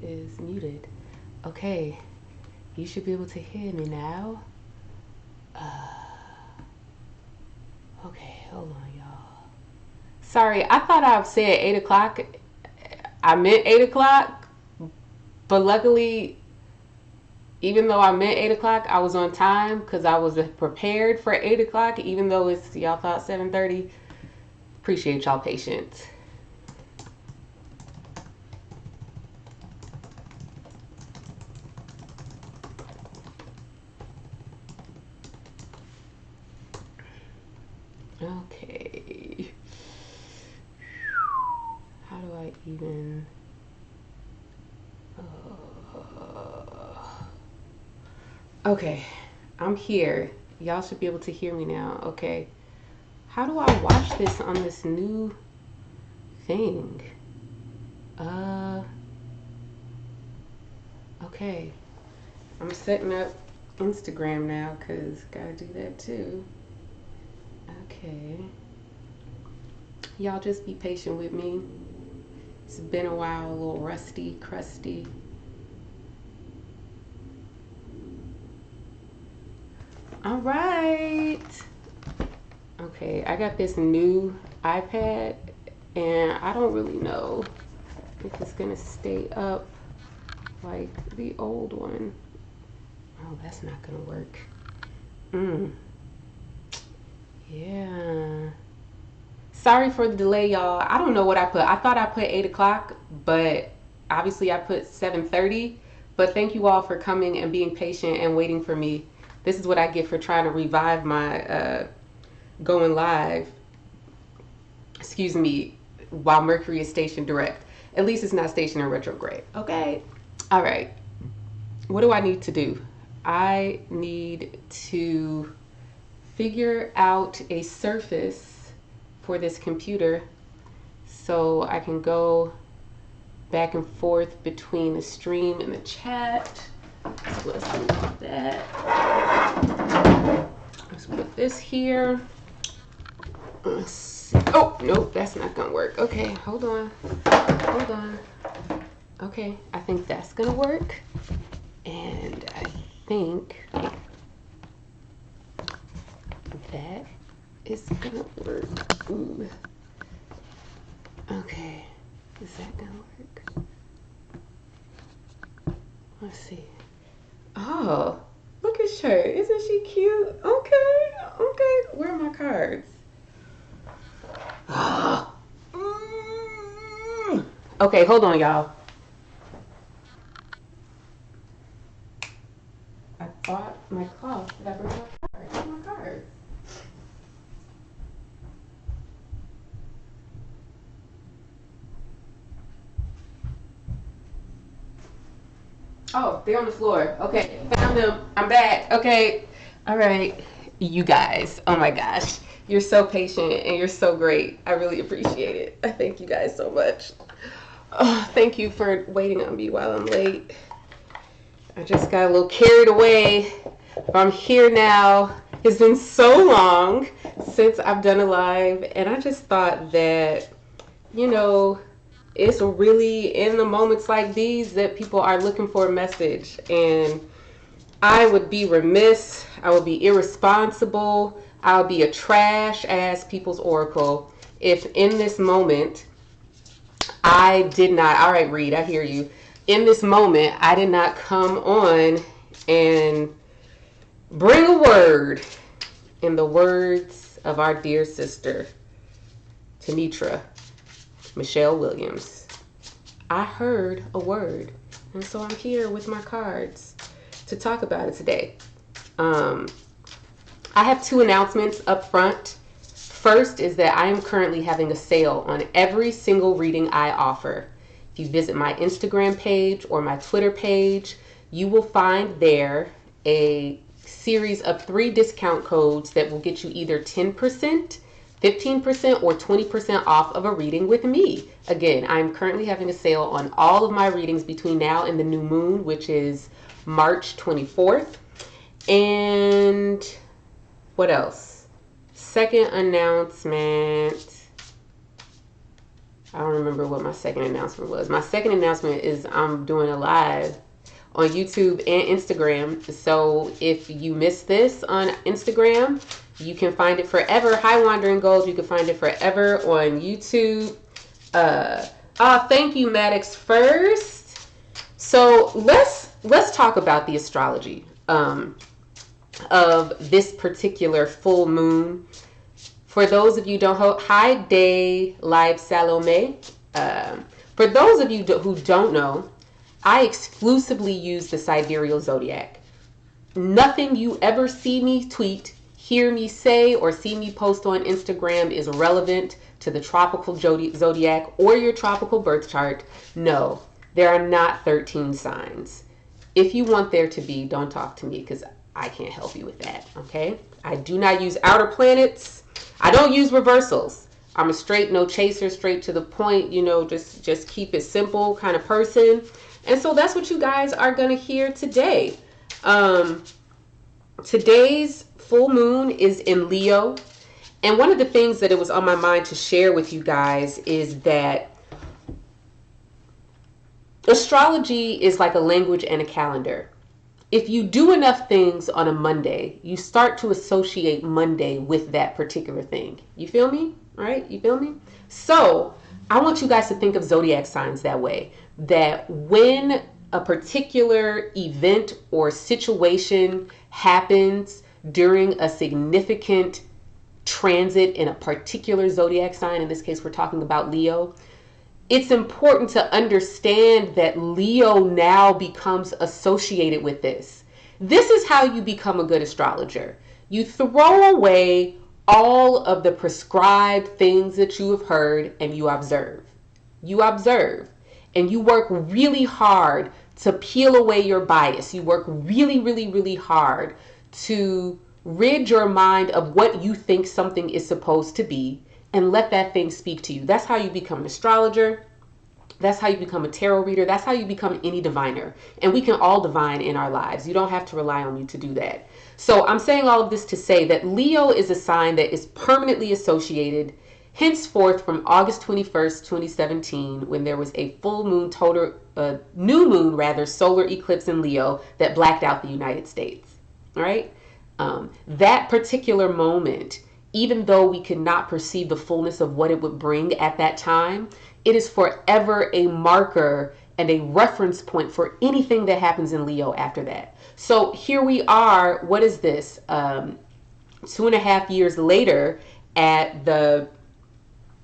is muted. Okay, you should be able to hear me now. Okay, hold on, y'all. Sorry, I thought I said 8 o'clock. I meant 8 o'clock, but luckily, even though I meant 8 o'clock, I was on time because I was prepared for 8 o'clock, even though it's, y'all thought 7:30. Appreciate y'all patience. Okay. How do I even... Okay, I'm here. Y'all should be able to hear me now. Okay. How do I watch this on this new thing? Okay. I'm setting up Instagram now because gotta do that too. Okay. Y'all just be patient with me. It's been a while, a little rusty, crusty. All right. Okay, I got this new iPad and I don't really know if it's gonna stay up like the old one. Oh, that's not gonna work. Yeah. Sorry for the delay, y'all. I don't know what I put. I thought I put 8 o'clock, but obviously I put 7:30. But thank you all for coming and being patient and waiting for me. This is what I get for trying to revive my going live, excuse me, while Mercury is stationed direct. At least it's not stationed in retrograde, okay? All right. What do I need to do? I need to figure out a surface for this computer so I can go back and forth between the stream and the chat. So let's do that. Let's put this here. Let's see. Oh, nope, that's not gonna work. Okay, hold on. Hold on. Okay, I think that's gonna work. And I think that is gonna work. Ooh. Okay, is that gonna work? Let's see. Oh, look at her. Isn't she cute? Okay, okay. Where are my cards? Okay, hold on, y'all. I bought my cloth. Did I bring my cards? Where's my cards? Oh, they're on the floor. Okay, found them. I'm back. Okay. All right. You guys. Oh my gosh. You're so patient and you're so great. I really appreciate it. I thank you guys so much. Oh, thank you for waiting on me while I'm late. I just got a little carried away. I'm here now. It's been so long since I've done a live, and I just thought that, you know, it's really in the moments like these that people are looking for a message. And I would be remiss, I would be irresponsible, I would be a trash ass people's oracle if in this moment I did not, all right, Reed, I hear you. In this moment, I did not come on and bring a word in the words of our dear sister, Tanitra Michelle Williams. I heard a word, and so I'm here with my cards to talk about it today. I have two announcements up front. First is that I am currently having a sale on every single reading I offer. If you visit my Instagram page or my Twitter page, you will find there a series of 3 discount codes that will get you either 10%, 15%, or 20% off of a reading with me. Again, I'm currently having a sale on all of my readings between now and the new moon, which is March 24th. And what else? Second announcement. I don't remember what my second announcement was. My second announcement is I'm doing a live on YouTube and Instagram. So if you missed this on Instagram, you can find it forever. Hi Wandering Gold, you can find it forever on YouTube. Thank you, Maddox first. So let's talk about the astrology of this particular full moon. For those of you who don't know, hi Day Live Salome. For those of you who don't know, I exclusively use the Sidereal Zodiac. Nothing you ever see me tweet, hear me say, or see me post on Instagram is relevant to the tropical zodiac or your tropical birth chart. No, there are not 13 signs. If you want there to be, don't talk to me because I can't help you with that, okay? I do not use outer planets. I don't use reversals. I'm a straight, no chaser, straight to the point, just keep it simple kind of person. And so that's what you guys are going to hear today. Today's full moon is in Leo. And one of the things that it was on my mind to share with you guys is that astrology is like a language and a calendar. If you do enough things on a Monday, you start to associate Monday with that particular thing. You feel me? Right? You feel me? So I want you guys to think of zodiac signs that way. That when a particular event or situation happens during a significant transit in a particular zodiac sign, in this case we're talking about Leo, it's important to understand that Leo now becomes associated with this. This is how you become a good astrologer. You throw away all of the prescribed things that you have heard and you observe. You observe and you work really hard to peel away your bias. You work really, really, really hard to rid your mind of what you think something is supposed to be and let that thing speak to you. That's how you become an astrologer. That's how you become a tarot reader. That's how you become any diviner. And we can all divine in our lives. You don't have to rely on me to do that. So I'm saying all of this to say that Leo is a sign that is permanently associated henceforth from August 21st, 2017, when there was a full moon, new moon rather, solar eclipse in Leo that blacked out the United States. All right? That particular moment, even though we could not perceive the fullness of what it would bring at that time, it is forever a marker and a reference point for anything that happens in Leo after that. So here we are, what is this? 2.5 years later at the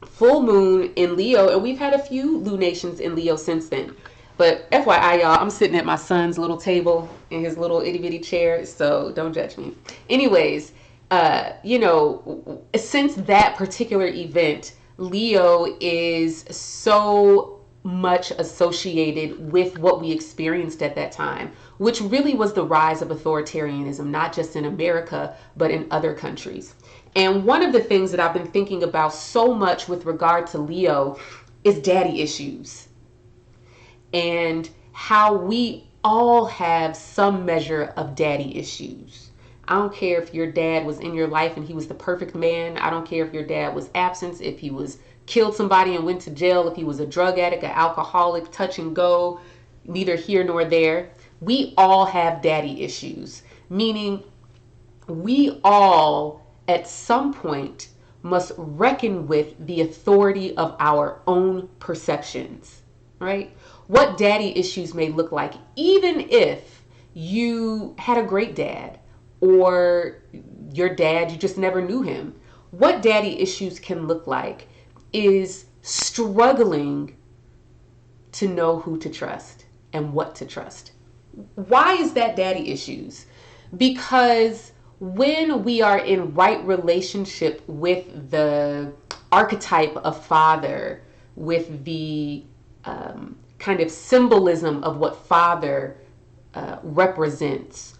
full moon in Leo, and we've had a few lunations in Leo since then. But FYI, y'all, I'm sitting at my son's little table in his little itty bitty chair, so don't judge me. Anyways, since that particular event, Leo is so much associated with what we experienced at that time, which really was the rise of authoritarianism, not just in America, but in other countries. And one of the things that I've been thinking about so much with regard to Leo is daddy issues and how we all have some measure of daddy issues. I don't care if your dad was in your life and he was the perfect man. I don't care if your dad was absent, if he was killed somebody and went to jail, if he was a drug addict, an alcoholic, touch and go, neither here nor there. We all have daddy issues, meaning we all at some point must reckon with the authority of our own perceptions, right? What daddy issues may look like, even if you had a great dad, or your dad, you just never knew him. What daddy issues can look like is struggling to know who to trust and what to trust. Why is that daddy issues? Because when we are in right relationship with the archetype of father, with the kind of symbolism of what father represents,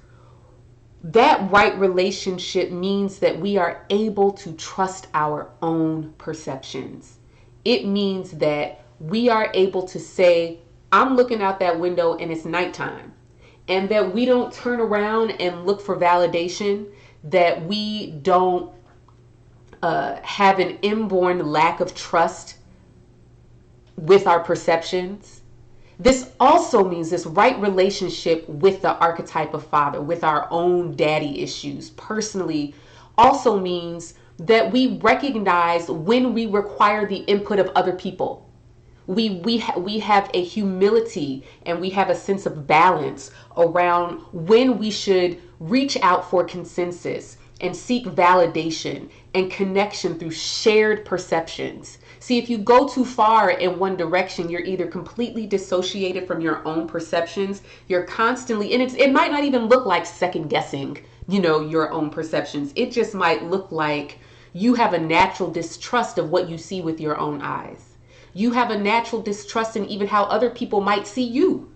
that right relationship means that we are able to trust our own perceptions. It means that we are able to say, I'm looking out that window and it's nighttime. And that we don't turn around and look for validation, that we don't have an inborn lack of trust with our perceptions. This also means this right relationship with the archetype of father, with our own daddy issues personally, also means that we recognize when we require the input of other people. We have a humility and we have a sense of balance around when we should reach out for consensus and seek validation and connection through shared perceptions. See, if you go too far in one direction, you're either completely dissociated from your own perceptions, you're constantly, and it might not even look like second guessing, your own perceptions. It just might look like you have a natural distrust of what you see with your own eyes. You have a natural distrust in even how other people might see you.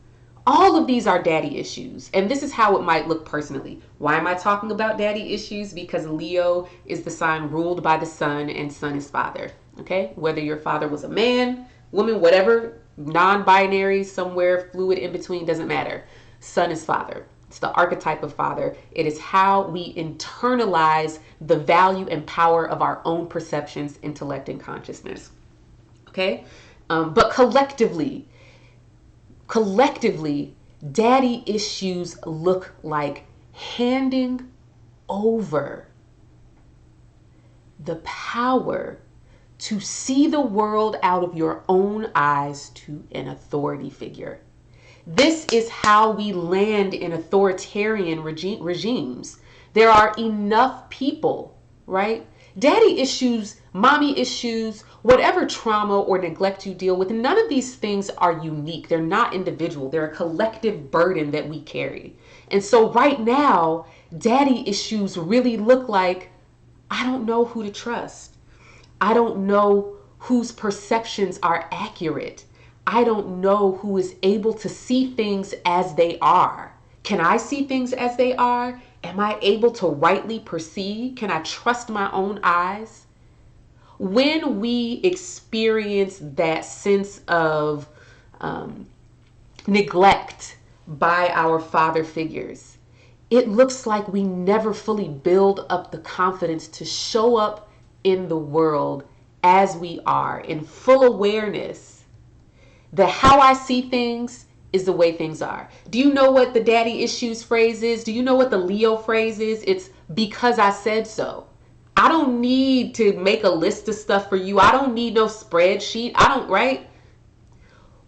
All of these are daddy issues. And this is how it might look personally. Why am I talking about daddy issues? Because Leo is the sign ruled by the sun, and sun is father. Okay? Whether your father was a man, woman, whatever, non-binary, somewhere fluid in between, doesn't matter. Sun is father. It's the archetype of father. It is how we internalize the value and power of our own perceptions, intellect, and consciousness. Okay? But collectively, daddy issues look like handing over the power to see the world out of your own eyes to an authority figure. This is how we land in authoritarian regimes. There are enough people, right? Daddy issues, mommy issues, whatever trauma or neglect you deal with, none of these things are unique. They're not individual. They're a collective burden that we carry. And so right now, daddy issues really look like, I don't know who to trust. I don't know whose perceptions are accurate. I don't know who is able to see things as they are. Can I see things as they are? Am I able to rightly perceive? Can I trust my own eyes? When we experience that sense of neglect by our father figures, it looks like we never fully build up the confidence to show up in the world as we are, in full awareness that how I see things is the way things are. Do you know what the daddy issues phrase is? Do you know what the Leo phrase is? It's because I said so. I don't need to make a list of stuff for you. I don't need no spreadsheet. Right?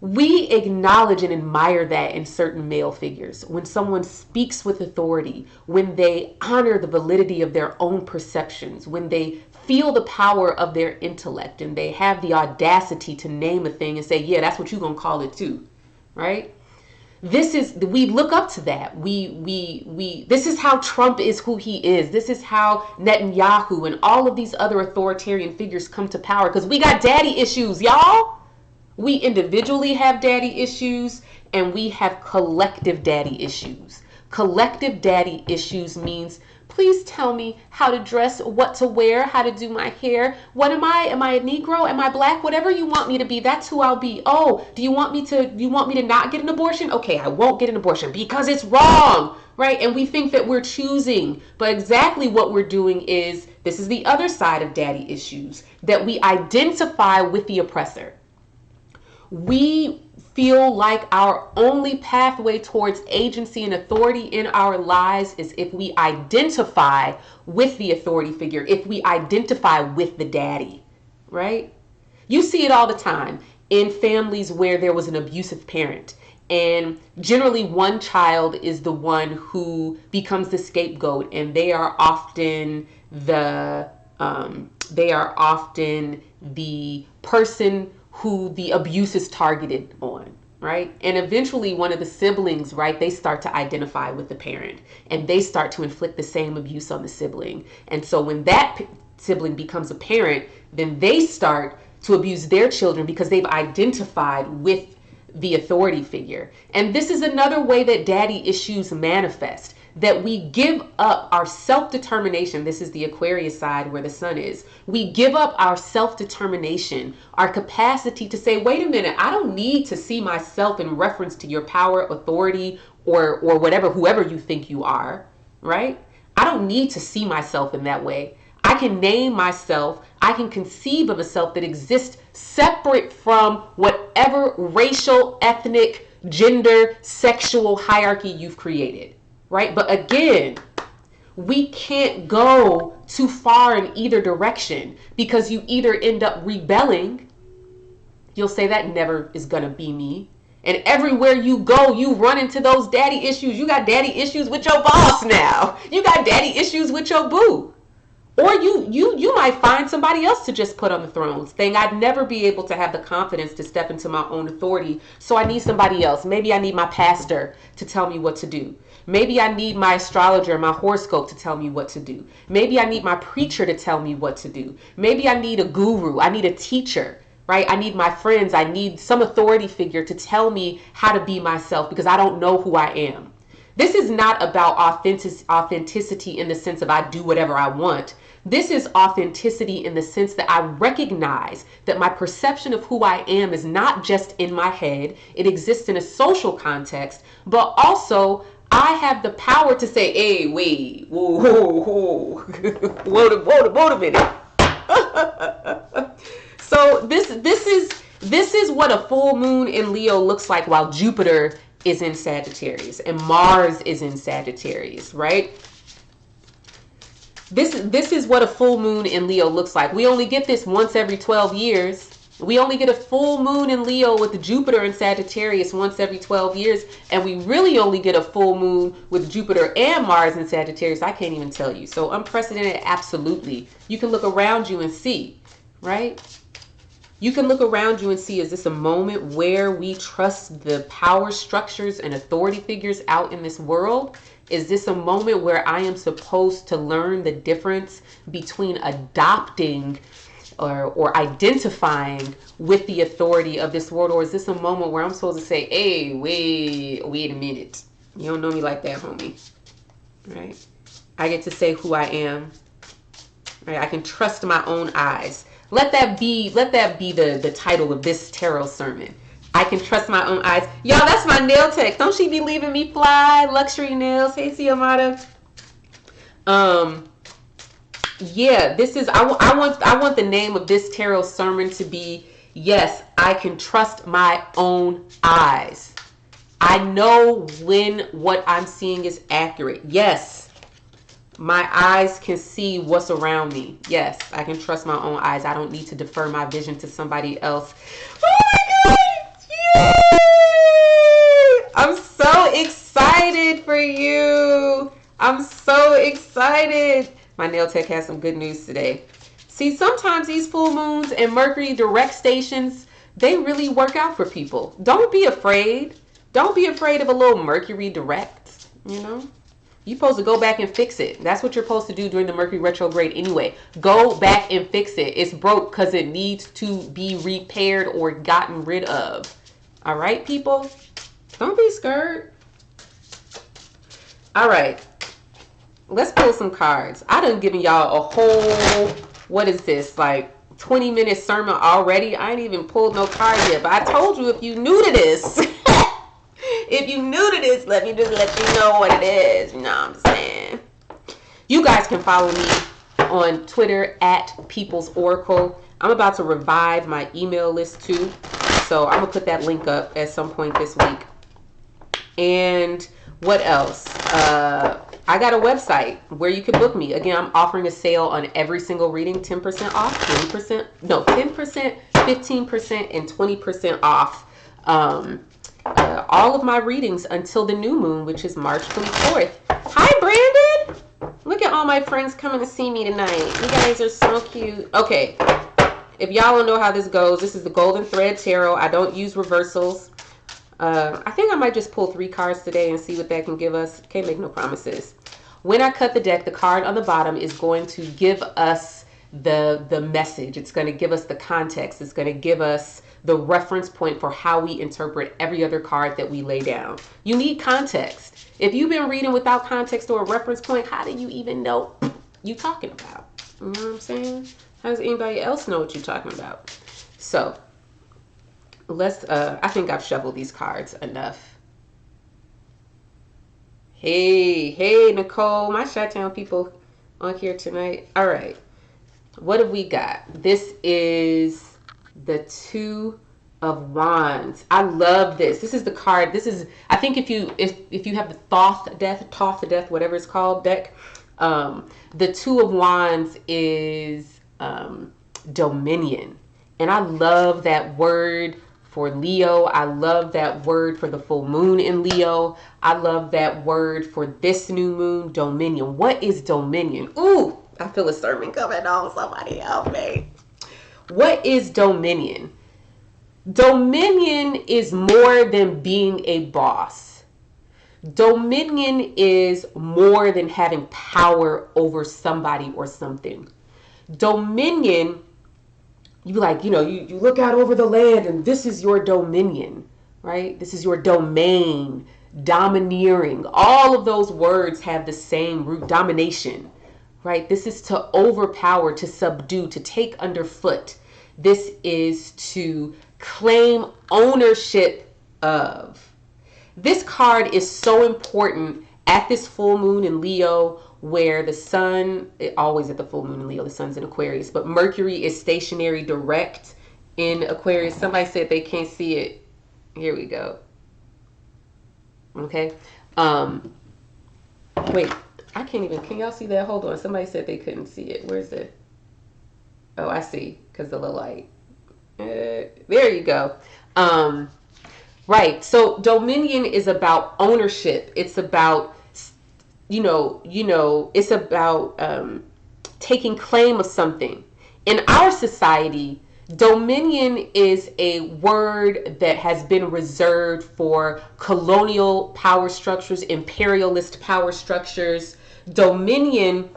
We acknowledge and admire that in certain male figures. When someone speaks with authority, when they honor the validity of their own perceptions, when they feel the power of their intellect and they have the audacity to name a thing and say, yeah, that's what you're going to call it too. Right? We look up to that. This is how Trump is who he is. This is how Netanyahu and all of these other authoritarian figures come to power, because we got daddy issues, y'all. We individually have daddy issues and we have collective daddy issues. Collective daddy issues means, please tell me how to dress, what to wear, how to do my hair. What am I? Am I a Negro? Am I black? Whatever you want me to be, that's who I'll be. Oh, do you want me to not get an abortion? Okay, I won't get an abortion because it's wrong, right? And we think that we're choosing, but exactly what we're doing is, this is the other side of daddy issues, that we identify with the oppressor. We feel like our only pathway towards agency and authority in our lives is if we identify with the authority figure, if we identify with the daddy, right? You see it all the time in families where there was an abusive parent, and generally one child is the one who becomes the scapegoat, and they are often the person who the abuse is targeted on, right? And eventually one of the siblings, right, they start to identify with the parent and they start to inflict the same abuse on the sibling. And so when that sibling becomes a parent, then they start to abuse their children because they've identified with the authority figure. And this is another way that daddy issues manifest, that we give up our self-determination. This is the Aquarius side where the sun is. We give up our self-determination, our capacity to say, wait a minute, I don't need to see myself in reference to your power, authority, or whatever, whoever you think you are, right? I don't need to see myself in that way. I can name myself. I can conceive of a self that exists separate from whatever racial, ethnic, gender, sexual hierarchy you've created, right? But again, we can't go too far in either direction, because you either end up rebelling. You'll say that never is going to be me. And everywhere you go, you run into those daddy issues. You got daddy issues with your boss now. You got daddy issues with your boo. Or you might find somebody else to just put on the throne, saying, I'd never be able to have the confidence to step into my own authority, so I need somebody else. Maybe I need my pastor to tell me what to do. Maybe I need my astrologer, my horoscope to tell me what to do. Maybe I need my preacher to tell me what to do. Maybe I need a guru. I need a teacher, right? I need my friends. I need some authority figure to tell me how to be myself, because I don't know who I am. This is not about authenticity in the sense of I do whatever I want. This is authenticity in the sense that I recognize that my perception of who I am is not just in my head. It exists in a social context, but also I have the power to say, hey, wait, whoa, whoa a minute. So this is what a full moon in Leo looks like while Jupiter is in Sagittarius and Mars is in Sagittarius, right? This is what a full moon in Leo looks like. We only get this once every 12 years. We only get a full moon in Leo with Jupiter in Sagittarius once every 12 years. And we really only get a full moon with Jupiter and Mars in Sagittarius. I can't even tell you. So unprecedented, absolutely. You can look around you and see, right? You can look around you and see, is this a moment where we trust the power structures and authority figures out in this world? Is this a moment where I am supposed to learn the difference between adopting or identifying with the authority of this world? Or is this a moment where I'm supposed to say, hey, wait a minute. You don't know me like that, homie. Right? I get to say who I am. Right? I can trust my own eyes. Let that be the title of this tarot sermon. I can trust my own eyes. Y'all, that's my nail tech. Don't she be leaving me fly? Luxury Nails. Hey, Siamata. Yeah, this is, I want the name of this tarot sermon to be, yes, I can trust my own eyes. I know when what I'm seeing is accurate. Yes, my eyes can see what's around me. Yes, I can trust my own eyes. I don't need to defer my vision to somebody else. Oh my God! Yay! I'm so excited for you. I'm so excited. My nail tech has some good news today. See, sometimes these full moons and Mercury direct stations, they really work out for people. Don't be afraid. Don't be afraid of a little Mercury direct, you know? You're supposed to go back and fix it. That's what you're supposed to do during the Mercury retrograde anyway. Go back and fix it. It's broke because it needs to be repaired or gotten rid of. All right, people? Don't be scared. All right. Let's pull some cards. I done given y'all a whole, what is this, like 20-minute sermon already? I ain't even pulled no cards yet, but I told you if you new to this, if you new to this, let me just let you know what it is. You know what I'm saying? You guys can follow me on Twitter at People's Oracle. I'm about to revive my email list too. So I'm going to put that link up at some point this week. And what else? I got a website where you can book me. Again, I'm offering a sale on every single reading, 10% off, 20%, no, 10%, 15%, and 20% off. All of my readings until the new moon, which is March 24th. Hi, Brandon. Look at all my friends coming to see me tonight. You guys are so cute. Okay. If y'all don't know how this goes, this is the Golden Thread Tarot. I don't use reversals. I think I might just pull 3 cards today and see what that can give us. Can't make no promises. When I cut the deck, the card on the bottom is going to give us the message. It's going to give us the context. It's going to give us the reference point for how we interpret every other card that we lay down. You need context. If you've been reading without context or a reference point, how do you even know you talking about? You know what I'm saying? How does anybody else know what you're talking about? So let's, I think I've shuffled these cards enough. Hey, Nicole, my Chi-Town people on here tonight. All right. What have we got? This is the Two of Wands. I love this. This is the card. This is, I think if you have the Thoth Death, whatever it's called, deck, the Two of Wands is dominion. And I love that word for Leo. I love that word for the full moon in Leo. I love that word for this new moon, dominion. What is dominion? Ooh, I feel a sermon coming on. Somebody help me. What is dominion? Dominion is more than being a boss. Dominion is more than having power over somebody or something. Dominion, you like, you look out over the land and this is your dominion, right? This is your domain, domineering. All of those words have the same root, domination, right? This is to overpower, to subdue, to take underfoot. This is to claim ownership of. This card is so important at this full moon in Leo, where the sun, always at the full moon in Leo, the sun's in Aquarius, but Mercury is stationary direct in Aquarius. Somebody said they can't see it. Here we go. Okay. Wait, I can't even, can y'all see that? Hold on. Somebody said they couldn't see it. Where's it? Oh, I see, because of the light. There you go. Right. So dominion is about ownership. It's about, it's about taking claim of something. In our society, dominion is a word that has been reserved for colonial power structures, imperialist power structures. Dominion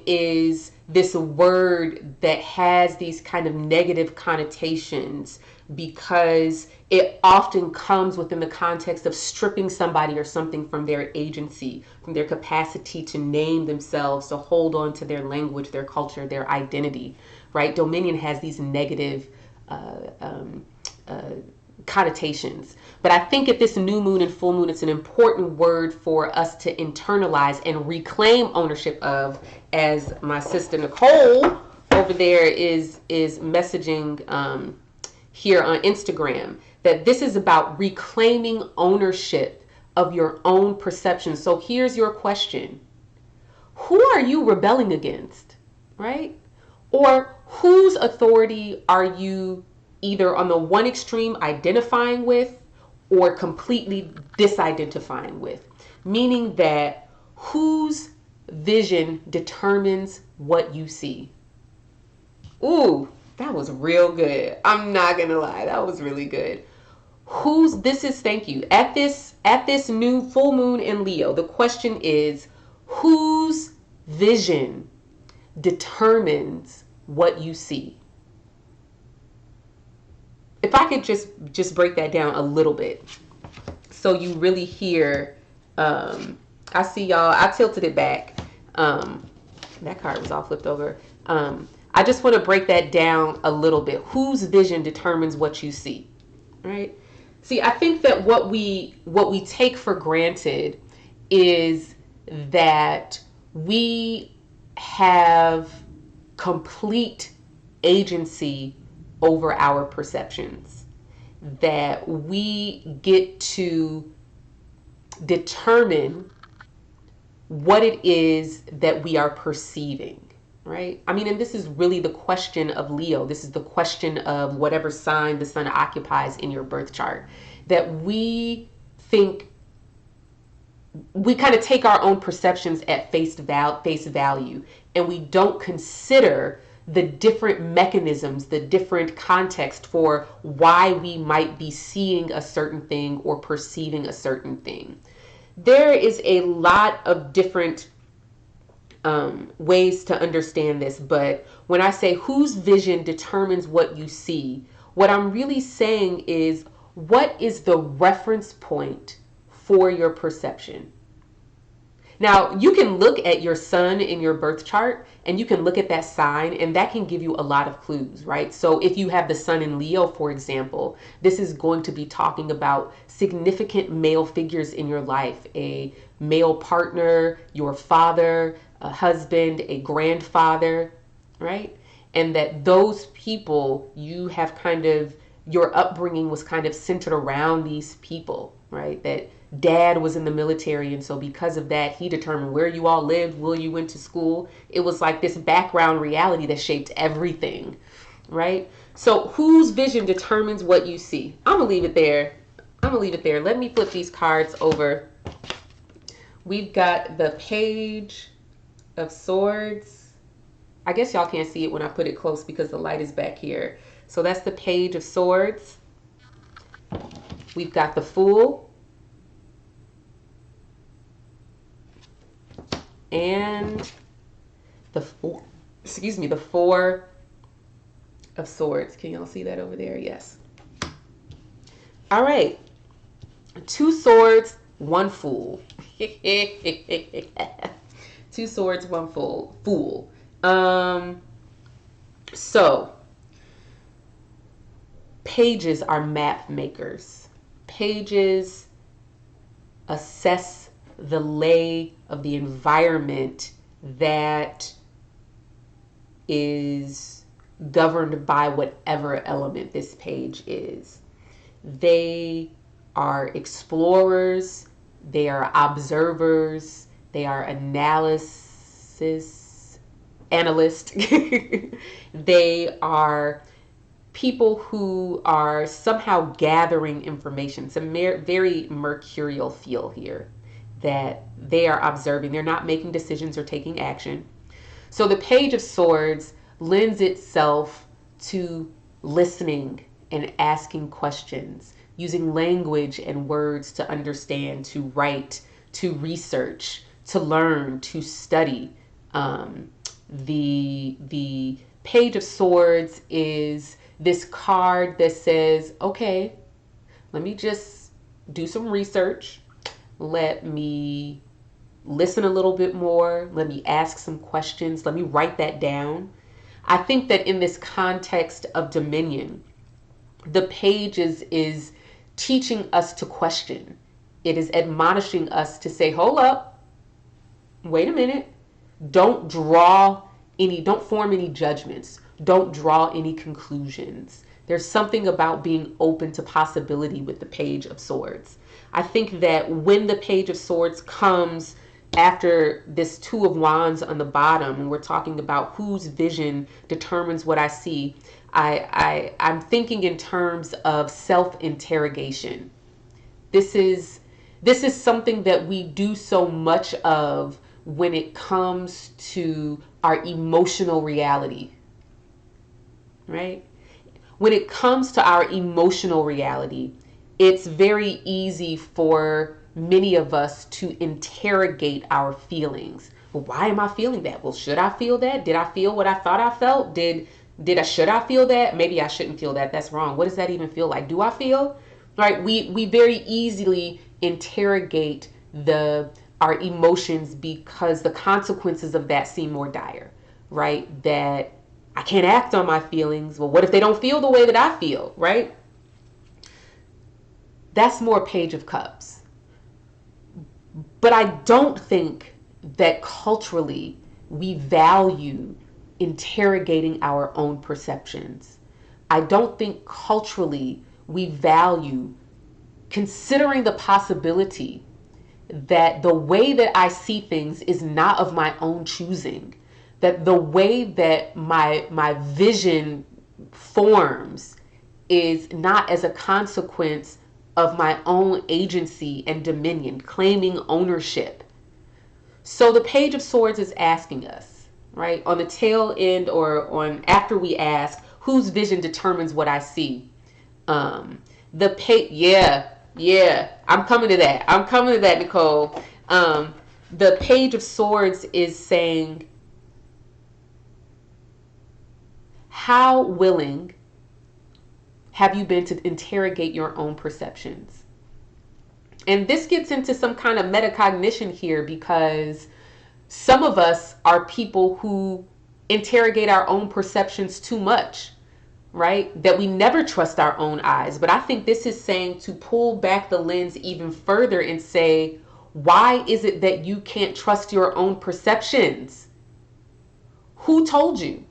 is this word that has these kind of negative connotations because it often comes within the context of stripping somebody or something from their agency, from their capacity to name themselves, to hold on to their language, their culture, their identity, right? Dominion has these negative connotations. But I think at this new moon and full moon, it's an important word for us to internalize and reclaim ownership of, as my sister Nicole over there is messaging here on Instagram, that this is about reclaiming ownership of your own perception. So here's your question. Who are you rebelling against, right? Or whose authority are you either on the one extreme identifying with or completely disidentifying with? Meaning that whose vision determines what you see. Ooh, that was real good. I'm not gonna lie, that was really good. Thank you. At this new full moon in Leo, the question is, whose vision determines what you see? If I could just break that down a little bit, so you really hear, I see y'all, I tilted it back. That card was all flipped over. I just want to break that down a little bit. Whose vision determines what you see, right? See, I think that what we take for granted is that we have complete agency over our perceptions, that we get to determine what it is that we are perceiving, right? I mean, and this is really the question of Leo. This is the question of whatever sign the sun occupies in your birth chart, that we think, we kind of take our own perceptions at face value, and we don't consider the different mechanisms, the different context for why we might be seeing a certain thing or perceiving a certain thing. There is a lot of different ways to understand this, but when I say whose vision determines what you see, what I'm really saying is, what is the reference point for your perception? Now, you can look at your sun in your birth chart and you can look at that sign, and that can give you a lot of clues, right? So if you have the sun in Leo, for example, this is going to be talking about significant male figures in your life, a male partner, your father, a husband, a grandfather, right? And that those people, you have kind of, your upbringing was kind of centered around these people, right? That dad was in the military, and so because of that, he determined where you all lived, where you went to school. It was like this background reality that shaped everything, right? So whose vision determines what you see? I'm gonna leave it there. Let me flip these cards over. We've got the Page of Swords. I guess y'all can't see it when I put it close because the light is back here. So that's the Page of Swords. We've got the Fool. And the Four of Swords. Can y'all see that over there? Yes. All right. 2 swords, 1 fool. 2 swords, 1 fool. So pages are map makers. Pages assess the lay of the environment that is governed by whatever element this page is. They are explorers, they are observers, they are analysts. They are people who are somehow gathering information. It's a very mercurial feel here, that they are observing. They're not making decisions or taking action. So the Page of Swords lends itself to listening and asking questions, using language and words to understand, to write, to research, to learn, to study. The Page of Swords is this card that says, okay, let me just do some research. Let me listen a little bit more. Let me ask some questions. Let me write that down. I think that in this context of dominion, the page is teaching us to question. It is admonishing us to say, hold up, wait a minute. Don't form any judgments. Don't draw any conclusions. There's something about being open to possibility with the Page of Swords. I think that when the Page of Swords comes after this 2 of Wands on the bottom, and we're talking about whose vision determines what I see, I'm thinking in terms of self-interrogation. This is something that we do so much of when it comes to our emotional reality, right? When it comes to our emotional reality, it's very easy for many of us to interrogate our feelings. Well, why am I feeling that? Well, should I feel that? Did I feel what I thought I felt? Should I feel that? Maybe I shouldn't feel that. That's wrong. What does that even feel like? Do I feel? Right? We very easily interrogate our emotions because the consequences of that seem more dire, right? That I can't act on my feelings. Well, what if they don't feel the way that I feel, right? That's more Page of Cups. But I don't think that culturally we value interrogating our own perceptions. I don't think culturally we value considering the possibility that the way that I see things is not of my own choosing, that the way that my vision forms is not as a consequence of my own agency and dominion, claiming ownership. So the Page of Swords is asking us, right, on the tail end or on after we ask, whose vision determines what I see? Yeah, I'm coming to that, Nicole. The Page of Swords is saying, how willing have you been to interrogate your own perceptions? And this gets into some kind of metacognition here, because some of us are people who interrogate our own perceptions too much, right? That we never trust our own eyes. But I think this is saying to pull back the lens even further and say, Why is it that you can't trust your own perceptions? Who told you?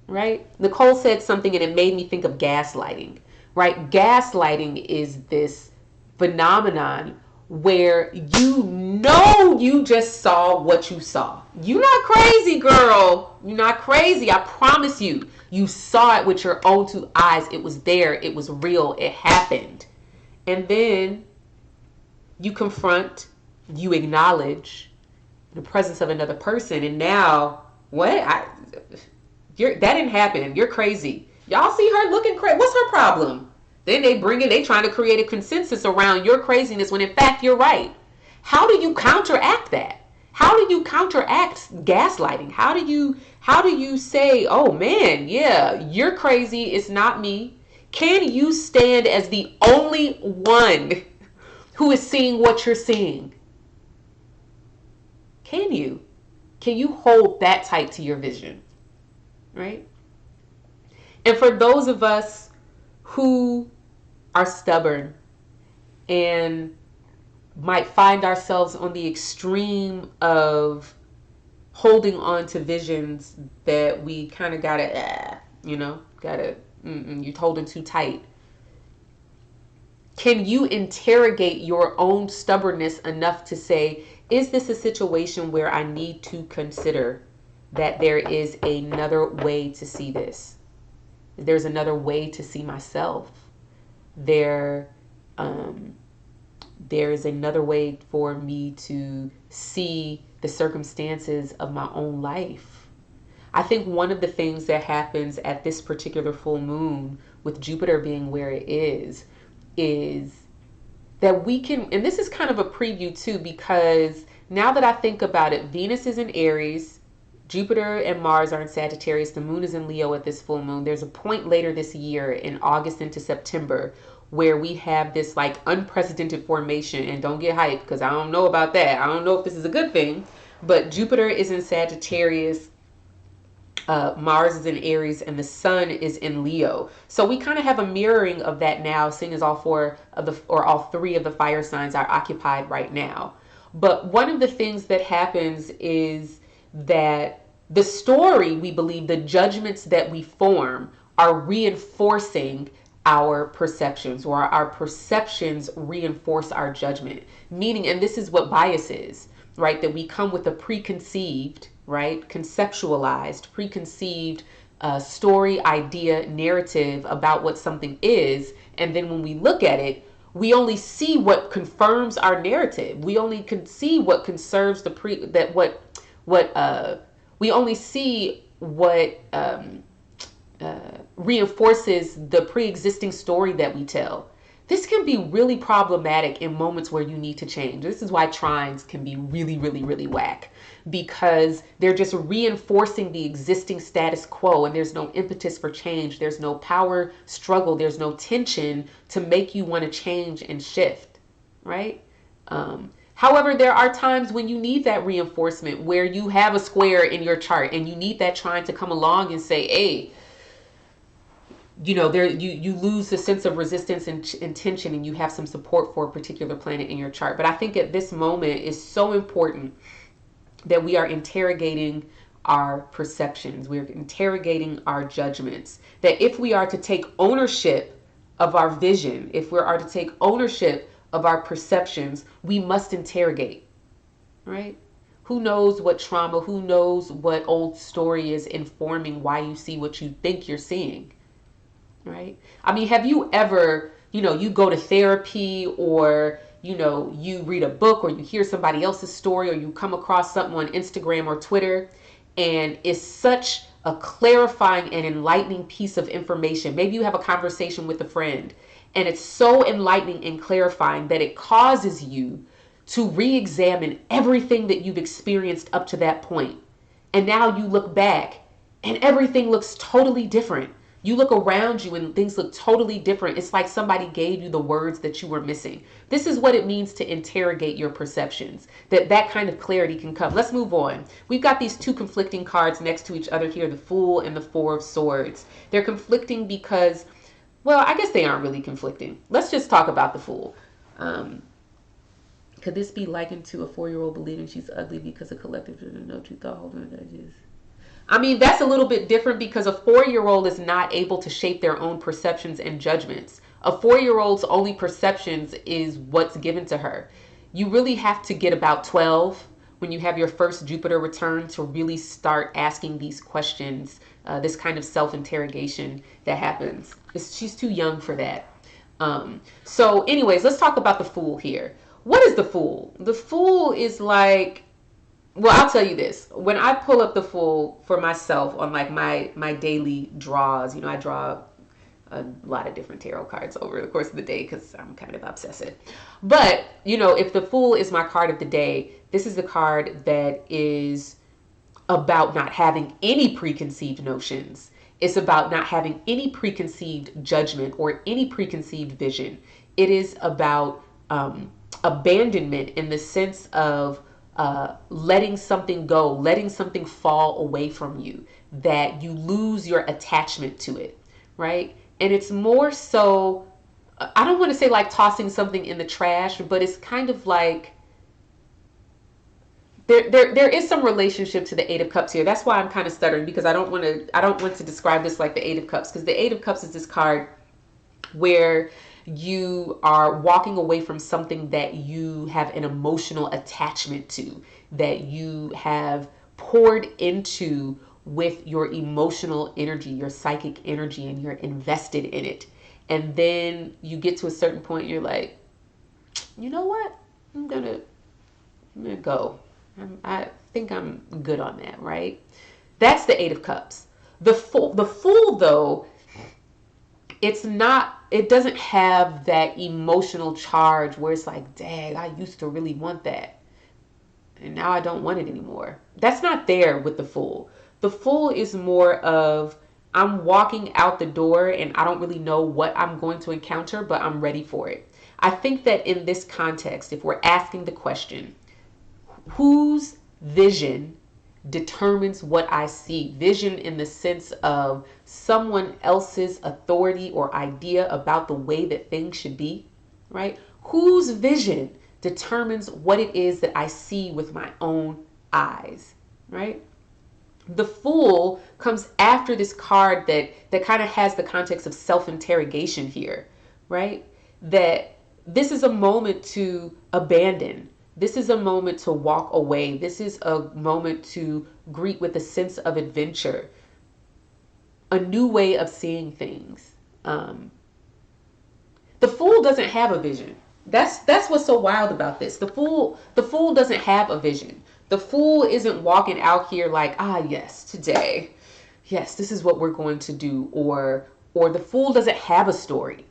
Right? Nicole said something and it made me think of gaslighting, right? Gaslighting is this phenomenon where you just saw what you saw. You're not crazy, girl. You're not crazy. I promise you. You saw it with your own two eyes. It was there. It was real. It happened. And then you confront, you acknowledge the presence of another person. And now, that didn't happen. You're crazy. Y'all see her looking crazy. What's her problem? Then they trying to create a consensus around your craziness when in fact you're right. How do you counteract that? How do you counteract gaslighting? How do you say, oh man, yeah, you're crazy, it's not me? Can you stand as the only one who is seeing what you're seeing? Can you? Can you hold that tight to your vision? Right? And for those of us who are stubborn and might find ourselves on the extreme of holding on to visions that we kind of gotta, you're holding too tight. Can you interrogate your own stubbornness enough to say, is this a situation where I need to consider that there is another way to see this? There's another way to see myself. There's another way for me to see the circumstances of my own life. I think one of the things that happens at this particular full moon, with Jupiter being where it is that we can, and this is kind of a preview too, because now that I think about it, Venus is in Aries, Jupiter and Mars are in Sagittarius, the moon is in Leo at this full moon. There's a point later this year in August into September where we have this like unprecedented formation, and don't get hyped because I don't know about that. I don't know if this is a good thing, but Jupiter is in Sagittarius, Mars is in Aries, and the Sun is in Leo. So we kind of have a mirroring of that now, seeing as all three of the fire signs are occupied right now. But one of the things that happens is that the story, we believe, the judgments that we form are reinforcing our perceptions, or our perceptions reinforce our judgment. Meaning, and this is what bias is, right? That we come with a preconceived, right? Conceptualized, preconceived story, idea, narrative about what something is. And then when we look at it, we only see what confirms our narrative. We only can see what conserves we only see what reinforces the pre-existing story that we tell. This can be really problematic in moments where you need to change. This is why trines can be really, really, really whack, because they're just reinforcing the existing status quo, and there's no impetus for change. There's no power struggle. There's no tension to make you want to change and shift, right? However, there are times when you need that reinforcement, where you have a square in your chart and you need that trine to come along and say, hey, you lose the sense of resistance and tension, and you have some support for a particular planet in your chart. But I think at this moment it's so important that we are interrogating our perceptions. We're interrogating our judgments. That if we are to take ownership of our vision, if we are to take ownership of our perceptions, we must interrogate, right? Who knows what trauma, who knows what old story is informing why you see what you think you're seeing, right? I mean, have you ever, you go to therapy, or, you read a book, or you hear somebody else's story, or you come across something on Instagram or Twitter, and it's such a clarifying and enlightening piece of information. Maybe you have a conversation with a friend, and it's so enlightening and clarifying that it causes you to re-examine everything that you've experienced up to that point. And now you look back and everything looks totally different. You look around you and things look totally different. It's like somebody gave you the words that you were missing. This is what it means to interrogate your perceptions, that kind of clarity can come. Let's move on. We've got these two conflicting cards next to each other here, the Fool and the Four of Swords. They're conflicting because, well, I guess they aren't really conflicting. Let's just talk about the Fool. Could this be likened to a 4-year-old believing she's ugly because a collective doesn't know true thought holder judges? I mean, that's a little bit different because a 4-year-old is not able to shape their own perceptions and judgments. A 4-year-old's only perceptions is what's given to her. You really have to get about 12 when you have your first Jupiter return to really start asking these questions, this kind of self-interrogation that happens. She's too young for that. So anyways, let's talk about the Fool here. What is the Fool? The Fool is like, well, I'll tell you this. When I pull up the Fool for myself on like my daily draws, I draw a lot of different tarot cards over the course of the day because I'm kind of obsessive. But, if the Fool is my card of the day, this is the card that is about not having any preconceived notions. It's about not having any preconceived judgment or any preconceived vision. It is about abandonment in the sense of letting something go, letting something fall away from you, that you lose your attachment to it, right? And it's more so, I don't want to say like tossing something in the trash, but it's kind of like there is some relationship to the Eight of Cups here. That's why I'm kind of stuttering, because I don't want to describe this like the Eight of Cups, because the Eight of Cups is this card where you are walking away from something that you have an emotional attachment to, that you have poured into with your emotional energy, your psychic energy, and you're invested in it. And then you get to a certain point, you're like, you know what? I'm gonna go. I think I'm good on that, right? That's the Eight of Cups. The Fool though, it doesn't have that emotional charge where it's like, dang, I used to really want that, and now I don't want it anymore. That's not there with the Fool. The Fool is more of, I'm walking out the door and I don't really know what I'm going to encounter, but I'm ready for it. I think that in this context, if we're asking the question, whose vision determines what I see? Vision in the sense of someone else's authority or idea about the way that things should be, right? Whose vision determines what it is that I see with my own eyes, right? The Fool comes after this card that kind of has the context of self-interrogation here, right? That this is a moment to abandon. This is a moment to walk away. This is a moment to greet with a sense of adventure, a new way of seeing things. The Fool doesn't have a vision. That's what's so wild about this. The Fool doesn't have a vision. The Fool isn't walking out here like, yes, today, yes, this is what we're going to do. Or the Fool doesn't have a story.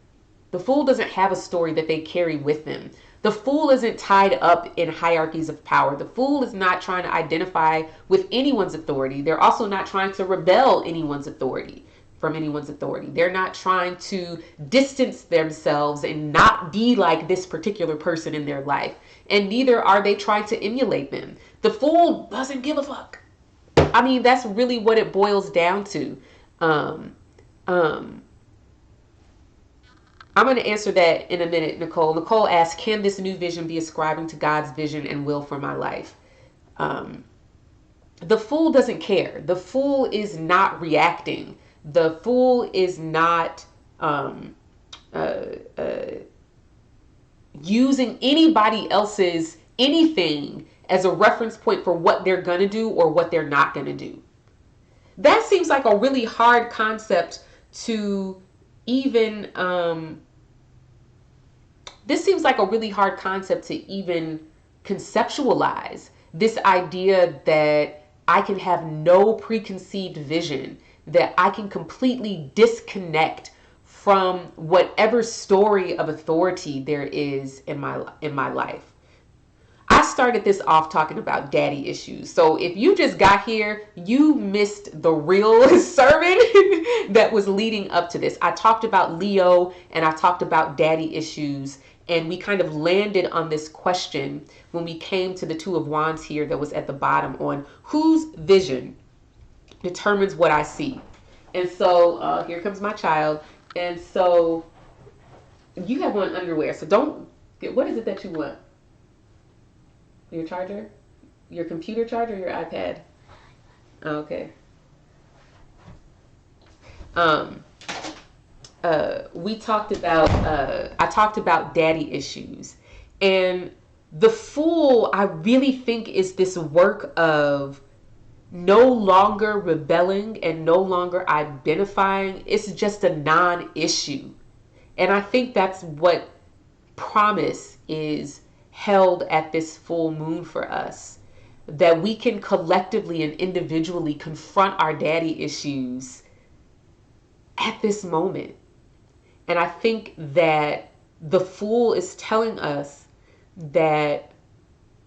The Fool doesn't have a story that they carry with them. The Fool isn't tied up in hierarchies of power. The Fool is not trying to identify with anyone's authority. They're also not trying to rebel anyone's authority from anyone's authority. They're not trying to distance themselves and not be like this particular person in their life. And neither are they trying to emulate them. The Fool doesn't give a fuck. I mean, that's really what it boils down to. I'm going to answer that in a minute, Nicole. Nicole asks, can this new vision be ascribing to God's vision and will for my life? The Fool doesn't care. The Fool is not reacting. The Fool is not using anybody else's anything as a reference point for what they're going to do or what they're not going to do. That seems like a really hard concept to even, this seems like a really hard concept to even conceptualize. This idea that I can have no preconceived vision, that I can completely disconnect from whatever story of authority there is in my life. I started this off talking about daddy issues. So if you just got here, you missed the real sermon that was leading up to this. I talked about Leo and I talked about daddy issues, and we kind of landed on this question when we came to the Two of Wands here that was at the bottom on whose vision determines what I see. And so here comes my child. And so you have on underwear. So don't, what is it that you want? Your charger? Your computer charger or your iPad? Oh, okay. Um, we talked about, I talked about daddy issues. And the Fool, I really think, is this work of no longer rebelling and no longer identifying. It's just a non-issue. And I think that's what promise is held at this full moon for us, that we can collectively and individually confront our daddy issues at this moment. And I think that the Fool is telling us that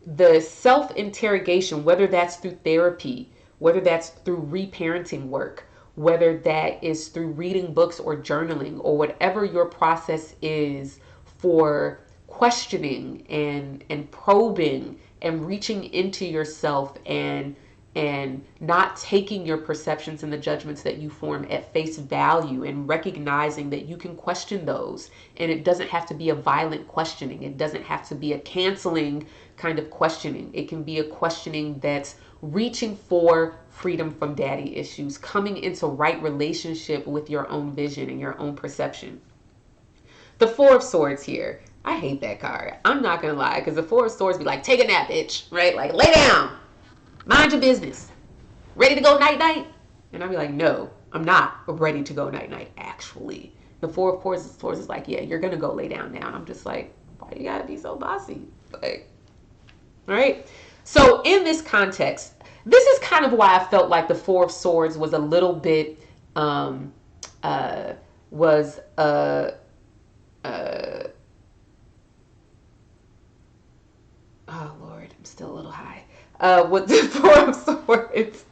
the self-interrogation, whether that's through therapy, whether that's through reparenting work, whether that is through reading books or journaling, or whatever your process is for questioning and probing and reaching into yourself and not taking your perceptions and the judgments that you form at face value, and recognizing that you can question those, and it doesn't have to be a violent questioning. It doesn't have to be a canceling kind of questioning. It can be a questioning that's reaching for freedom from daddy issues, coming into right relationship with your own vision and your own perception. The Four of Swords here, I hate that card. I'm not gonna lie, because the Four of Swords be like, take a nap, bitch, right? Like, lay down, mind your business, ready to go night night. And I'd be like, no, I'm not ready to go night night, actually. The Four of Swords is like, yeah, you're gonna go lay down now. I'm just like, why you gotta be so bossy? Like, all right. So in this context, this is kind of why I felt like the Four of Swords was a little bit, was oh Lord, I'm still a little high. With the Four of Swords,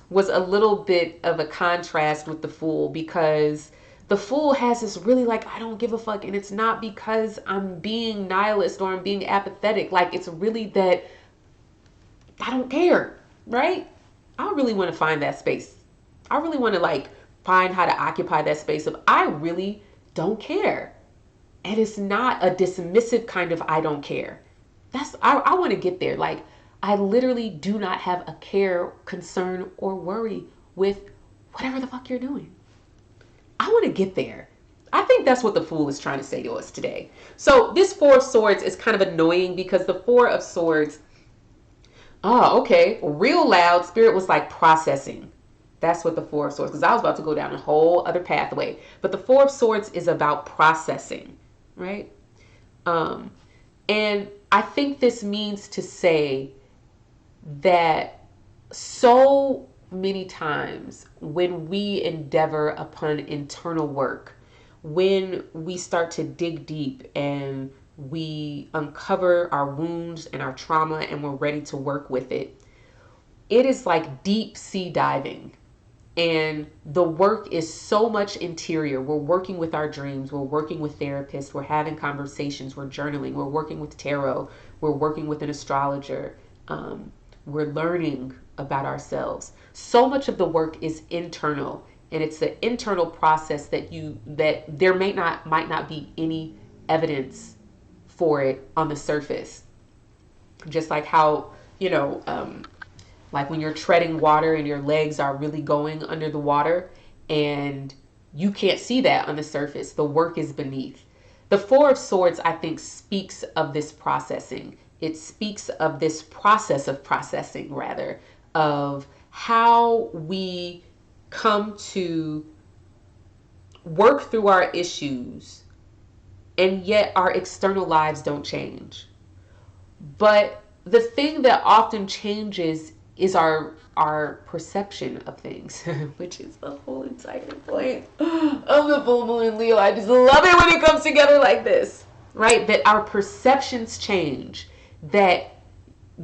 was a little bit of a contrast with the Fool, because the Fool has this really like, I don't give a fuck, and it's not because I'm being nihilist or I'm being apathetic. Like, it's really that I don't care, right? I really want to find that space. I really want to like find how to occupy that space of I really don't care. And it's not a dismissive kind of I don't care. I want to get there. Like, I literally do not have a care, concern, or worry with whatever the fuck you're doing. I want to get there. I think that's what the Fool is trying to say to us today. So this Four of Swords is kind of annoying, because the Four of Swords, oh, okay, real loud, Spirit was like processing. That's what the Four of Swords, because I was about to go down a whole other pathway. But the Four of Swords is about processing, right? And I think this means to say that so many times when we endeavor upon internal work, when we start to dig deep and we uncover our wounds and our trauma and we're ready to work with it, it is like deep sea diving. And the work is so much interior. We're working with our dreams. We're working with therapists. We're having conversations. We're journaling. We're working with tarot. We're working with an astrologer. We're learning about ourselves. So much of the work is internal, and it's the internal process that there might not be any evidence for it on the surface. Just like how, like when you're treading water and your legs are really going under the water, and you can't see that on the surface. The work is beneath. The Four of Swords, I think, speaks of this processing. It speaks of this process of processing, rather, of how we come to work through our issues, and yet our external lives don't change. But the thing that often changes is our perception of things, which is the whole entire point of the full moon in Leo. I just love it when it comes together like this, right? That our perceptions change, that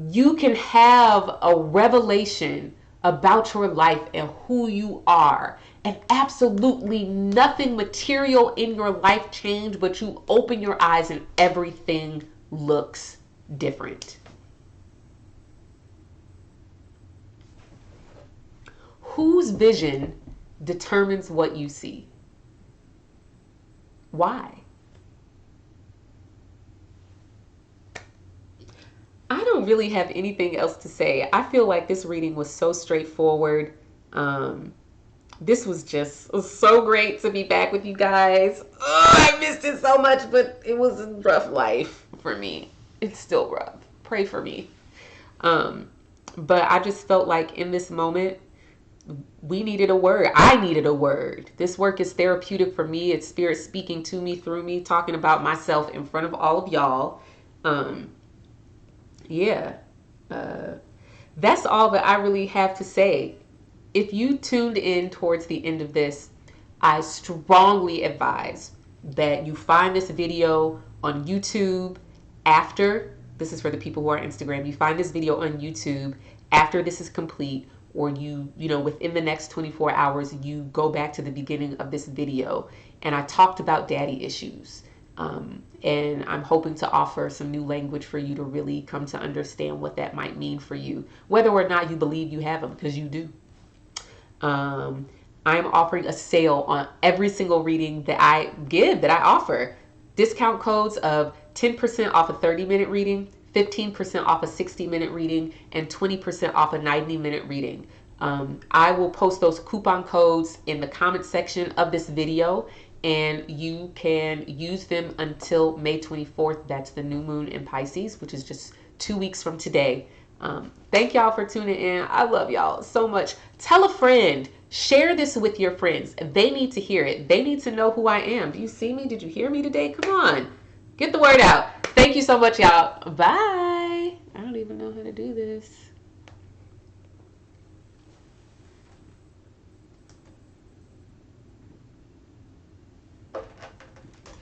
you can have a revelation about your life and who you are, and absolutely nothing material in your life change, but you open your eyes and everything looks different. Whose vision determines what you see? Why? don't really have anything else to say. I feel like this reading was so straightforward. This was just so great to be back with you guys. Oh, I missed it so much, but it was a rough life for me. It's still rough. Pray for me. But I just felt like in this moment, we needed a word. I needed a word. This work is therapeutic for me. It's spirit speaking to me, through me, talking about myself in front of all of y'all. Yeah. That's all that I really have to say. If you tuned in towards the end of this, I strongly advise that you find this video on YouTube after, this is for the people who are on Instagram, you find this video on YouTube after this is complete, or you know, within the next 24 hours, you go back to the beginning of this video. And I talked about daddy issues. And I'm hoping to offer some new language for you to really come to understand what that might mean for you, whether or not you believe you have them, because you do. I'm offering a sale on every single reading that I give, that I offer. Discount codes of 10% off a 30-minute reading, 15% off a 60-minute reading, and 20% off a 90-minute reading. I will post those coupon codes in the comment section of this video, and you can use them until May 24th. That's the new moon in Pisces, which is just 2 weeks from today. Thank y'all for tuning in. I love y'all so much. Tell a friend. Share this with your friends. They need to hear it. They need to know who I am. Do you see me? Did you hear me today? Come on. Get the word out. Thank you so much, y'all. Bye. I don't even know how to do this.